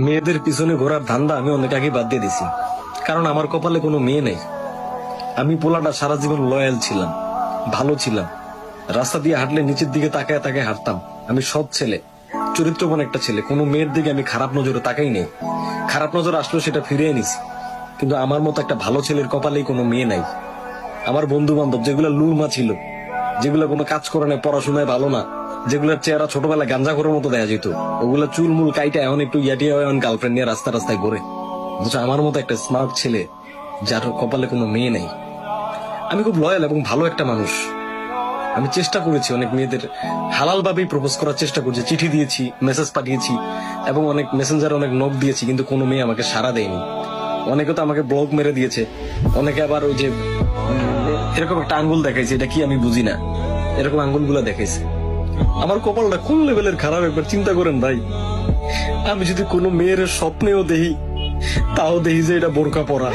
মেয়েদের পিছনে ঘোরার ধান্দা আমি অনেক আগে বাদ দিয়ে দিছি, কারণ আমার কপালে কোনো মেয়ে নেই। আমি পোলাটা সারা জীবন লয়াল ছিলাম, ভালো ছিলাম। রাস্তা দিয়ে হাঁটলে নিচের দিকে তাকায় তাকায় হাঁটতাম। আমি সৎ ছেলে, চরিত্রবান একটা ছেলে। কোনো মেয়ের দিকে আমি খারাপ নজরে তাকাই নেই। খারাপ নজর আসলেও সেটা ফিরিয়ে নিছি। কিন্তু আমার মতো একটা ভালো ছেলের কপালেই কোনো মেয়ে নাই। আমার বন্ধু বান্ধব যেগুলো লুরমা ছিল, যেগুলো কোনো কাজ করে না, পড়াশোনায় ভালো না, যেগুলোর চেহারা ছোটবেলায় গাঞ্জা করার মতো দেখা যেত, ওগুলা চুলমুল কাইটা এখন একটু ইয়াটিয়া এখন গার্লফ্রেন্ড নিয়ে রাস্তা রাস্তায় ঘুরে। অথচ আমার মতো একটা স্মার্ট ছেলে যার কপালে কোনো মেয়ে নেই। আমি খুব লয়াল এবং ভালো একটা মানুষ। আমি চেষ্টা করেছি অনেক মেয়েদের হালাল ভাবেই প্রপোজ করার চেষ্টা করছি, চিঠি দিয়েছি, মেসেজ পাঠিয়েছি এবং অনেক মেসেঞ্জারে অনেক নক দিয়েছি, কিন্তু কোনো মেয়ে আমাকে সাড়া দেয়নি। অনেকে তো আমাকে ব্লক মেরে দিয়েছে, অনেকে আবার ওই যে এরকম একটা আঙ্গুল দেখাইছে, এটা কি আমি বুঝি না, এরকম আঙ্গুলগুলা দেখাইছে। আমার কপালটা কোন লেভেলের খারাপ একবার চিন্তা করেন ভাই। আমি যদি কোনো মেয়ের স্বপ্নেও দেখি, তাও দেখি যে এটা বোরকা পরা।